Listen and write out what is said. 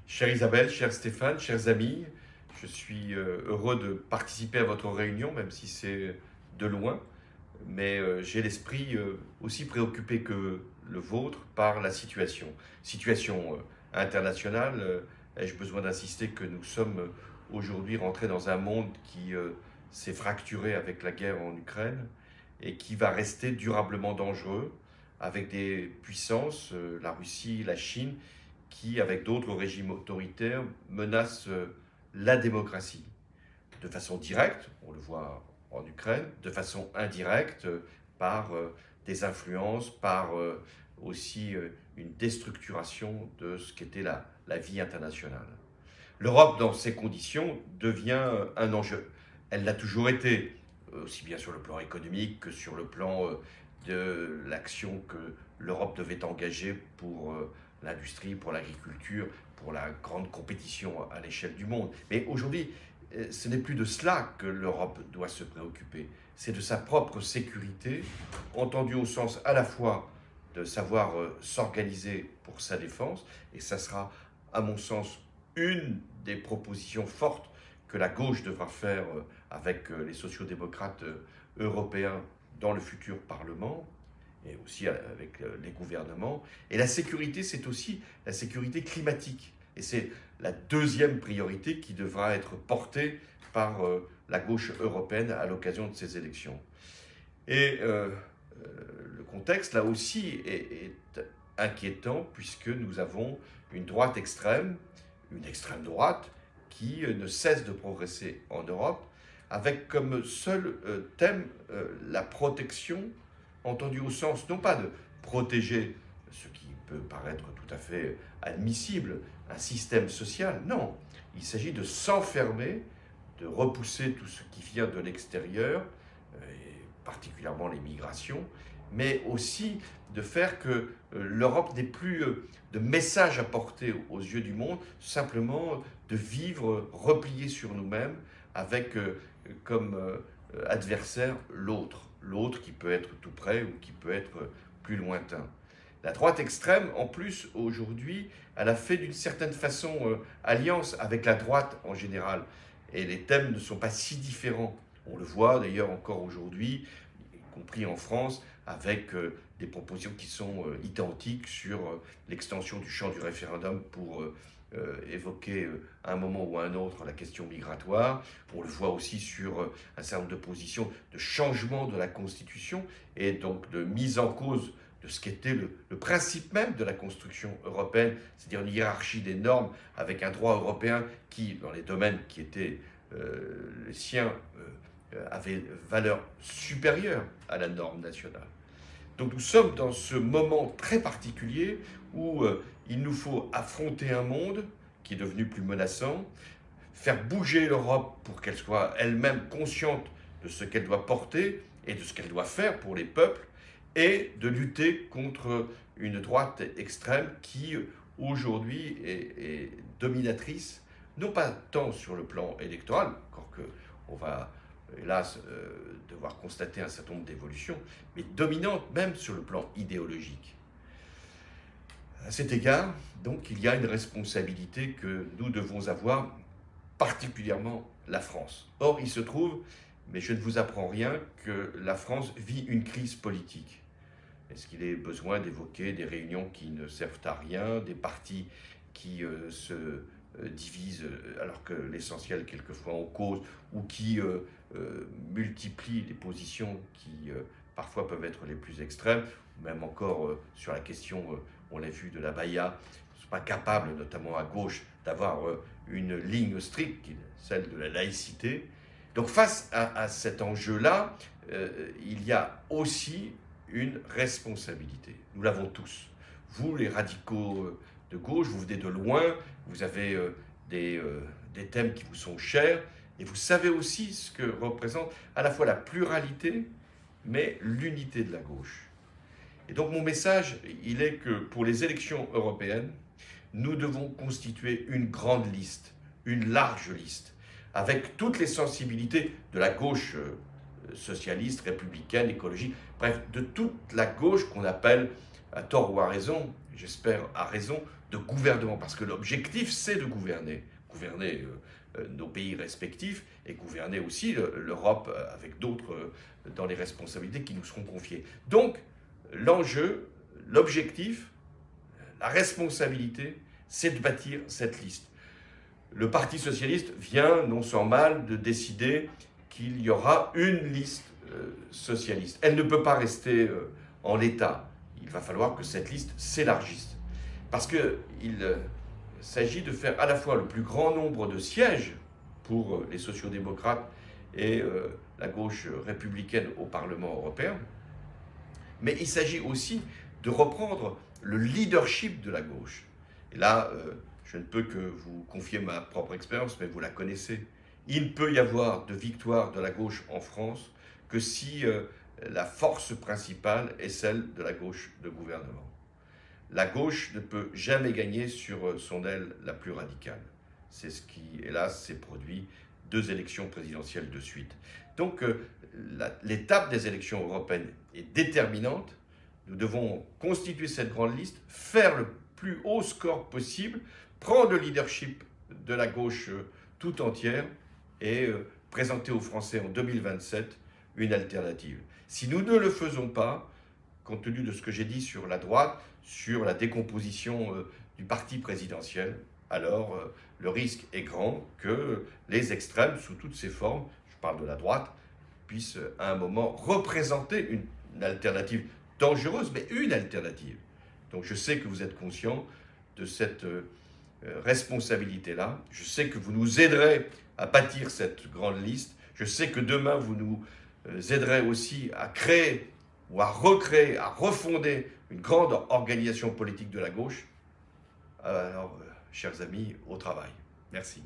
Chère Isabelle, cher Stéphane, chers amis, je suis heureux de participer à votre réunion, même si c'est de loin, mais j'ai l'esprit aussi préoccupé que le vôtre par la situation. Situation internationale, ai-je besoin d'insister que nous sommes aujourd'hui rentrés dans un monde qui s'est fracturé avec la guerre en Ukraine et qui va rester durablement dangereux avec des puissances, la Russie, la Chine, qui, avec d'autres régimes autoritaires, menacent la démocratie. De façon directe, on le voit en Ukraine, de façon indirecte, par des influences, par aussi une déstructuration de ce qu'était la vie internationale. L'Europe, dans ces conditions, devient un enjeu. Elle l'a toujours été, aussi bien sur le plan économique que sur le plan de l'action que l'Europe devait engager pour l'industrie, pour l'agriculture, pour la grande compétition à l'échelle du monde. Mais aujourd'hui, ce n'est plus de cela que l'Europe doit se préoccuper. C'est de sa propre sécurité, entendue au sens à la fois de savoir s'organiser pour sa défense, et ça sera, à mon sens, une des propositions fortes que la gauche devra faire avec les sociodémocrates européens dans le futur Parlement, et aussi avec les gouvernements. Et la sécurité, c'est aussi la sécurité climatique. Et c'est la deuxième priorité qui devra être portée par la gauche européenne à l'occasion de ces élections. Et le contexte, là aussi, est inquiétant, puisque nous avons une droite extrême, une extrême droite, qui ne cesse de progresser en Europe, avec comme seul thème la protection, entendu au sens non pas de protéger ce qui peut paraître tout à fait admissible, un système social, non, il s'agit de s'enfermer, de repousser tout ce qui vient de l'extérieur, et particulièrement les migrations, mais aussi de faire que l'Europe n'ait plus de message à porter aux yeux du monde, simplement de vivre repliés sur nous-mêmes avec comme adversaire l'autre qui peut être tout près ou qui peut être plus lointain. La droite extrême, en plus, aujourd'hui, elle a fait d'une certaine façon alliance avec la droite en général. Et les thèmes ne sont pas si différents. On le voit d'ailleurs encore aujourd'hui, y compris en France, avec des propositions qui sont identiques sur l'extension du champ du référendum pour évoquer à un moment ou à un autre la question migratoire. On le voit aussi sur un certain nombre de positions de changement de la Constitution et donc de mise en cause de ce qu'était le principe même de la construction européenne, c'est-à-dire une hiérarchie des normes avec un droit européen qui, dans les domaines qui étaient les siens, avait valeur supérieure à la norme nationale. Donc nous sommes dans ce moment très particulier où il nous faut affronter un monde qui est devenu plus menaçant, faire bouger l'Europe pour qu'elle soit elle-même consciente de ce qu'elle doit porter et de ce qu'elle doit faire pour les peuples, et de lutter contre une droite extrême qui aujourd'hui est dominatrice, non pas tant sur le plan électoral, encore qu'on va hélas devoir constater un certain nombre d'évolutions, mais dominante même sur le plan idéologique. À cet égard, donc, il y a une responsabilité que nous devons avoir, particulièrement la France. Or, il se trouve, mais je ne vous apprends rien, que la France vit une crise politique. Est-ce qu'il est besoin d'évoquer des réunions qui ne servent à rien, des partis qui se divisent alors que l'essentiel quelquefois en cause, ou qui multiplient les positions qui parfois peuvent être les plus extrêmes, ou même encore sur la question, on l'a vu, de la Baïa, ne sont pas capables, notamment à gauche, d'avoir une ligne stricte, qui est celle de la laïcité. Donc face à cet enjeu-là, il y a aussi une responsabilité. Nous l'avons tous. Vous, les radicaux de gauche, vous venez de loin, vous avez des thèmes qui vous sont chers, et vous savez aussi ce que représente à la fois la pluralité, mais l'unité de la gauche. Et donc mon message, il est que pour les élections européennes, nous devons constituer une grande liste, une large liste, avec toutes les sensibilités de la gauche socialiste, républicaine, écologique, bref, de toute la gauche qu'on appelle, à tort ou à raison, j'espère à raison, de gouvernement, parce que l'objectif, c'est de gouverner. Gouverner nos pays respectifs et gouverner aussi l'Europe avec d'autres dans les responsabilités qui nous seront confiées. Donc, l'enjeu, l'objectif, la responsabilité, c'est de bâtir cette liste. Le Parti socialiste vient, non sans mal, de décider qu'il y aura une liste socialiste. Elle ne peut pas rester en l'état. Il va falloir que cette liste s'élargisse. Parce qu'il s'agit de faire à la fois le plus grand nombre de sièges pour les sociodémocrates et la gauche républicaine au Parlement européen, mais il s'agit aussi de reprendre le leadership de la gauche. Et là, je ne peux que vous confier ma propre expérience, mais vous la connaissez. Il ne peut y avoir de victoire de la gauche en France que si la force principale est celle de la gauche de gouvernement. La gauche ne peut jamais gagner sur son aile la plus radicale. C'est ce qui, hélas, s'est produit 2 élections présidentielles de suite. Donc, l'étape des élections européennes est déterminante. Nous devons constituer cette grande liste, faire le plus haut score possible, prendre le leadership de la gauche tout entière et présenter aux Français en 2027 une alternative. Si nous ne le faisons pas, compte tenu de ce que j'ai dit sur la droite, sur la décomposition du parti présidentiel, alors le risque est grand que les extrêmes, sous toutes ces formes, je parle de la droite, puissent à un moment représenter une alternative dangereuse, mais une alternative. Donc je sais que vous êtes conscient de cette responsabilité-là. Je sais que vous nous aiderez à bâtir cette grande liste. Je sais que demain, vous nous aiderez aussi à créer ou à recréer, à refonder une grande organisation politique de la gauche. Alors, chers amis, au travail. Merci.